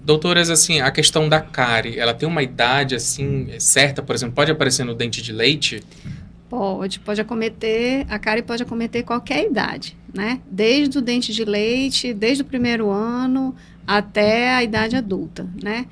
Doutoras, assim, a questão da cárie, ela tem uma idade, assim, certa? Por exemplo, pode aparecer no dente de leite? Pode acometer, a cárie pode acometer qualquer idade, né? Desde o dente de leite, desde o primeiro ano até a idade adulta, né?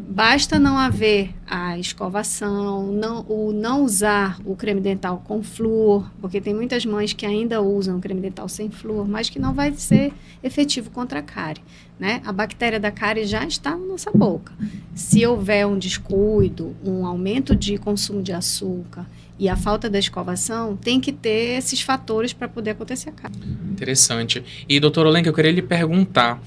Basta não haver a escovação, não usar o creme dental com flúor, porque tem muitas mães que ainda usam o creme dental sem flúor, mas que não vai ser efetivo contra a cárie, né? A bactéria da cárie já está na nossa boca. Se houver um descuido, um aumento de consumo de açúcar e a falta da escovação, tem que ter esses fatores para poder acontecer a cárie. Interessante. E, doutor Olenka, eu queria lhe perguntar,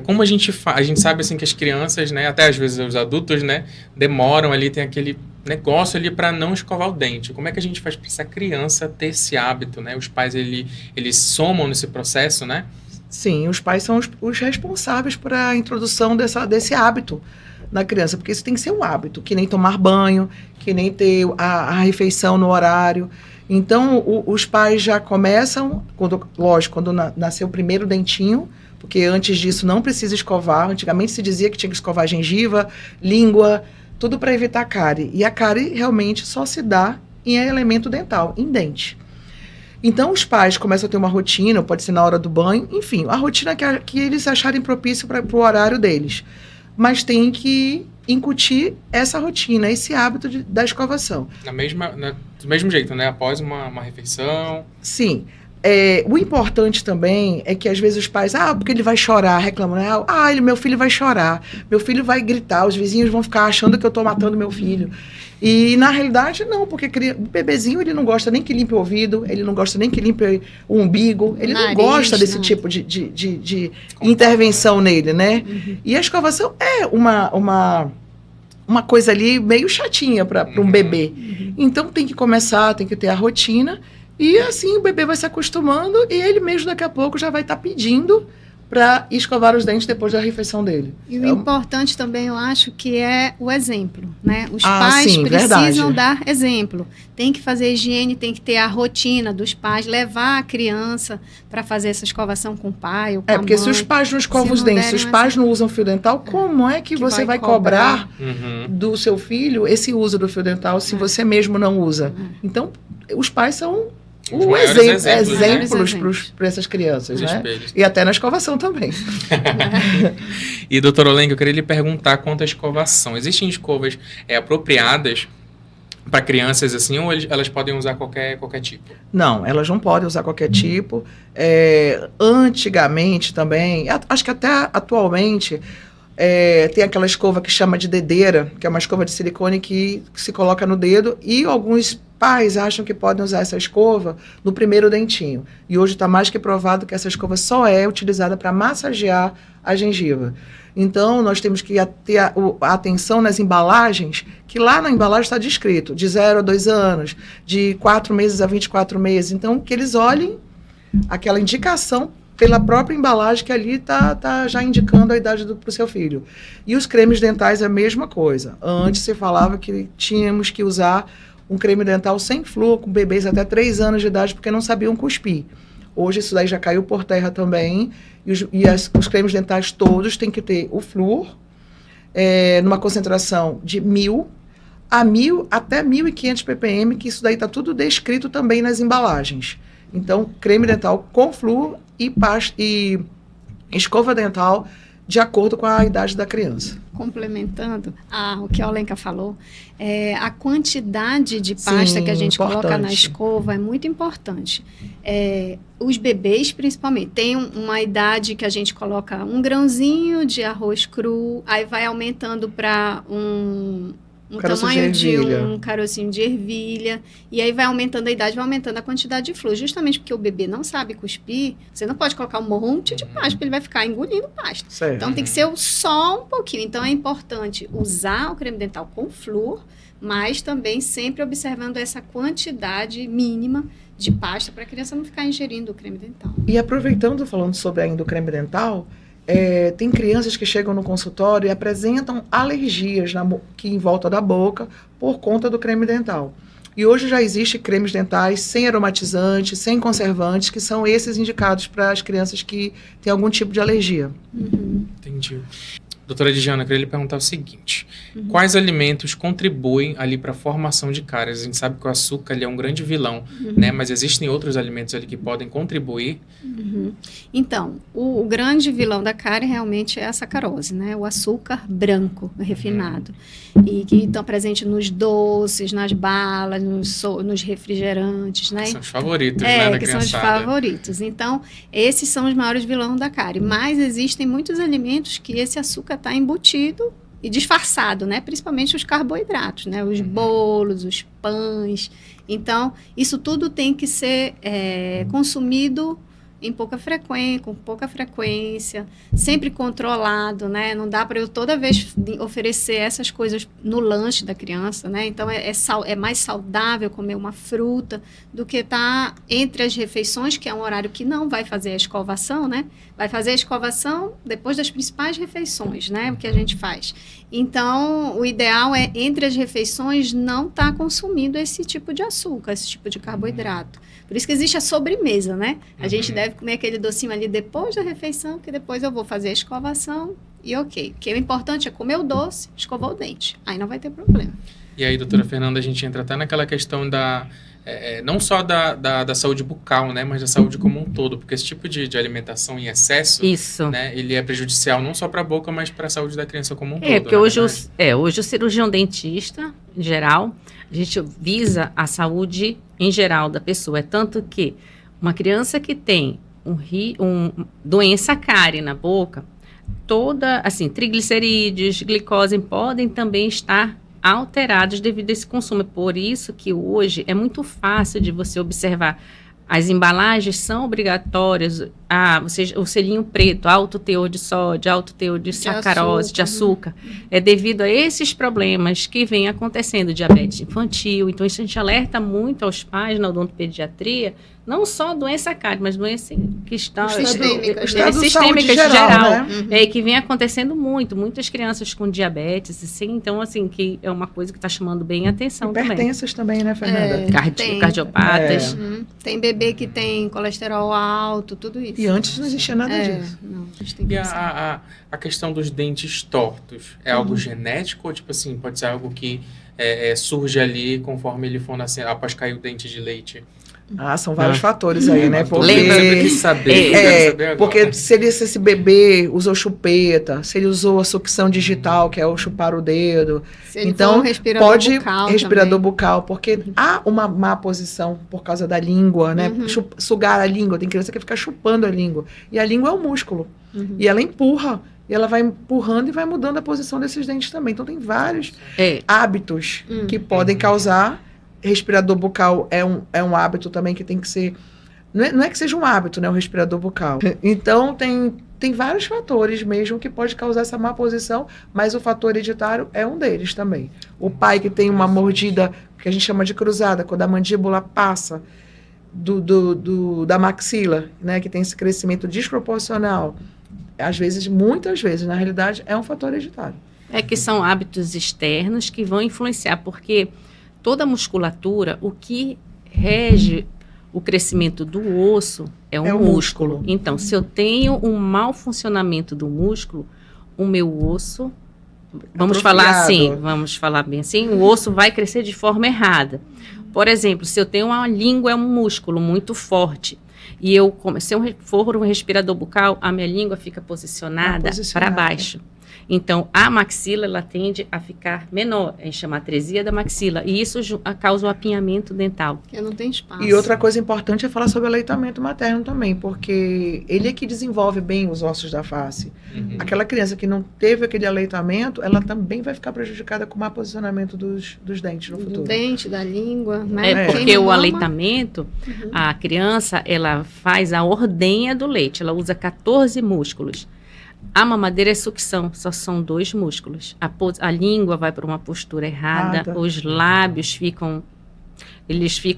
como a gente sabe assim que as crianças, né, até às vezes os adultos, né, demoram ali, tem aquele negócio ali para não escovar o dente. Como é que a gente faz para essa criança ter esse hábito, né? Os pais, eles somam nesse processo, né? Sim, os pais são os responsáveis por a introdução desse hábito na criança, porque isso tem que ser um hábito, que nem tomar banho, que nem ter a refeição no horário. Então, os pais já começam, quando nasceu o primeiro dentinho, porque antes disso não precisa escovar. Antigamente se dizia que tinha que escovar gengiva, língua, tudo para evitar cárie. E a cárie realmente só se dá em elemento dental, em dente. Então, os pais começam a ter uma rotina, pode ser na hora do banho, enfim, a rotina que eles acharem propício para o horário deles. Mas tem que incutir essa rotina, esse hábito da escovação. Do mesmo jeito, né? Após uma refeição. Sim. O importante também é que às vezes os pais, porque ele vai chorar, reclamam, né? Meu filho vai chorar, meu filho vai gritar, os vizinhos vão ficar achando que eu estou matando meu filho. E na realidade não, porque o bebezinho ele não gosta nem que limpe o ouvido, ele não gosta nem que limpe o umbigo, ele não gosta desse tipo de intervenção nele, né? Uhum. E a escovação é uma coisa ali meio chatinha para um bebê. Uhum. Então tem que começar, tem que ter a rotina. E assim o bebê vai se acostumando e ele mesmo daqui a pouco já vai estar pedindo para escovar os dentes depois da refeição dele. E o importante também, eu acho, que é o exemplo, né? Os pais precisam dar exemplo. Tem que fazer higiene, tem que ter a rotina dos pais, levar a criança para fazer essa escovação com o pai ou com a mãe. Porque se os pais não escovam os dentes, se os pais não usam fio dental, como é que você vai cobrar do seu filho esse uso do fio dental se você mesmo não usa? Então, os pais são exemplos para essas crianças, né? Espelhos. E até na escovação também. E, doutor Olenka, eu queria lhe perguntar quanto à escovação. Existem escovas apropriadas para crianças assim, ou elas podem usar qualquer tipo? Não, elas não podem usar qualquer tipo. Antigamente também, acho que até atualmente, tem aquela escova que chama de dedeira, que é uma escova de silicone que se coloca no dedo, e alguns pais acham que podem usar essa escova no primeiro dentinho. E hoje está mais que provado que essa escova só é utilizada para massagear a gengiva. Então, nós temos que ter a atenção nas embalagens, que lá na embalagem está descrito, de 0 a 2 anos, de 4 meses a 24 meses. Então, que eles olhem aquela indicação pela própria embalagem que ali está já indicando a idade para o seu filho. E os cremes dentais é a mesma coisa. Antes se falava que tínhamos que usar um creme dental sem flúor, com bebês até 3 anos de idade, porque não sabiam cuspir. Hoje isso daí já caiu por terra também, os cremes dentais todos têm que ter o flúor, numa concentração de 1.000 até 1.500 ppm, que isso daí está tudo descrito também nas embalagens. Então, creme dental com flúor e escova dental de acordo com a idade da criança. Complementando o que a Olenka falou, a quantidade de pasta que a gente coloca na escova é muito importante. Os bebês, principalmente, tem uma idade que a gente coloca 1 grãozinho de arroz cru, aí vai aumentando para um tamanho de um carocinho de ervilha, e aí vai aumentando a idade, vai aumentando a quantidade de flúor, justamente porque o bebê não sabe cuspir, você não pode colocar um monte de pasta, porque ele vai ficar engolindo pasta. Certo. Então tem que ser só um pouquinho. Então é importante usar o creme dental com flúor, mas também sempre observando essa quantidade mínima de pasta para a criança não ficar ingerindo o creme dental. E aproveitando, falando sobre ainda o creme dental, tem crianças que chegam no consultório e apresentam alergias que em volta da boca por conta do creme dental. E hoje já existem cremes dentais sem aromatizantes, sem conservantes, que são esses indicados para as crianças que têm algum tipo de alergia. Entendi. Doutora Diana, eu queria lhe perguntar o seguinte. Quais alimentos contribuem ali para a formação de cáries? A gente sabe que o açúcar ele é um grande vilão, né? Mas existem outros alimentos ali que podem contribuir? Então, o grande vilão da cárie realmente é a sacarose, né? O açúcar branco, refinado. E que estão presentes nos doces, nas balas, nos refrigerantes, né? São os favoritos, né, da que criançada. são os favoritos. Então, esses são os maiores vilões da cárie. Mas existem muitos alimentos que esse açúcar está embutido e disfarçado, né? Principalmente os carboidratos, né? Os bolos, os pães. Então, isso tudo tem que ser consumido com pouca frequência, sempre controlado, né? Não dá para eu toda vez oferecer essas coisas no lanche da criança, né? Então, é mais saudável comer uma fruta do que estar entre as refeições, que é um horário que não vai fazer a escovação, né? Vai fazer a escovação depois das principais refeições, né? O que a gente faz. Então, o ideal é, entre as refeições, não estar consumindo esse tipo de açúcar, esse tipo de carboidrato. Por isso que existe a sobremesa, né? A gente deve comer aquele docinho ali depois da refeição, que depois eu vou fazer a escovação e ok. O que é importante é comer o doce, escovar o dente. Aí não vai ter problema. E aí, doutora Fernanda, a gente entra até naquela questão não só da saúde bucal, né, mas da saúde como um todo, porque esse tipo de alimentação em excesso, né, ele é prejudicial não só para a boca, mas para a saúde da criança como um todo. Porque hoje o cirurgião dentista, em geral, a gente visa a saúde em geral da pessoa. É tanto que uma criança que tem doença cárie na boca, triglicerídeos, glicose podem também estar alterados devido a esse consumo. É por isso que hoje é muito fácil de você observar. As embalagens são obrigatórias, o selinho preto, alto teor de sódio, alto teor de sacarose, de açúcar. É devido a esses problemas que vem acontecendo, diabetes infantil. Então, isso a gente alerta muito aos pais na odontopediatria, não só doença cárie, mas doenças que estão sistêmicas geral, né? Que vem acontecendo muitas crianças com diabetes, assim, então, assim, que é uma coisa que está chamando bem a atenção também. Hipertensas também, né, Fernanda? Cardiopatas. Tem bebê que tem colesterol alto, tudo isso. E antes não existia nada disso. Não, a gente tem que a questão dos dentes tortos é algo genético ou, tipo assim, pode ser algo que surge ali conforme ele for nascendo, após cair o dente de leite? São vários fatores aí, né? Porque eu quis saber porque se esse bebê usou chupeta, se ele usou a sucção digital, que é o chupar o dedo, se ele então pode respirador bucal, porque há uma má posição por causa da língua, né? Sugar a língua, tem criança que fica chupando a língua, e a língua é um músculo, e ela empurra. E ela vai empurrando e vai mudando a posição desses dentes também. Então, tem vários hábitos que podem causar. Respirador bucal é um hábito também que tem que ser... Não é que seja um hábito, né? O respirador bucal. Então, tem vários fatores mesmo que pode causar essa má posição, mas o fator hereditário é um deles também. O pai que tem uma mordida, que a gente chama de cruzada, quando a mandíbula passa da maxila, né? Que tem esse crescimento desproporcional. Muitas vezes, na realidade, é um fator hereditário. É que são hábitos externos que vão influenciar, porque toda a musculatura, o que rege o crescimento do osso é o músculo. Então, se eu tenho um mau funcionamento do músculo, o meu osso, vamos falar bem assim, o osso vai crescer de forma errada. Por exemplo, se eu tenho uma língua, é um músculo muito forte, e se eu for um respirador bucal, a minha língua fica posicionada para baixo. Então, a maxila, ela tende a ficar menor, a gente chama atresia da maxila, e isso causa o apinhamento dental. Porque não tem espaço. E outra coisa importante é falar sobre o aleitamento materno também, porque ele é que desenvolve bem os ossos da face. Aquela criança que não teve aquele aleitamento, ela também vai ficar prejudicada com o mau posicionamento dos dentes no futuro. Do dente, da língua, né? Porque o aleitamento, a criança, ela faz a ordenha do leite, ela usa 14 músculos. A mamadeira é sucção, só são 2 músculos. A língua vai para uma postura errada, os lábios ficam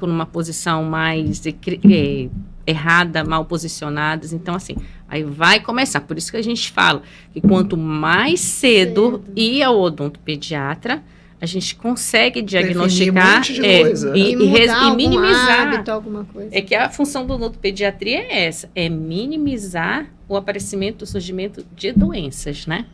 numa posição mais errada, mal posicionados. Então, assim, aí vai começar. Por isso que a gente fala que quanto mais cedo ir ao odontopediatra, a gente consegue diagnosticar e minimizar hábito, alguma coisa. É que a função do odontopediatria é essa, é minimizar o aparecimento, o surgimento de doenças, né?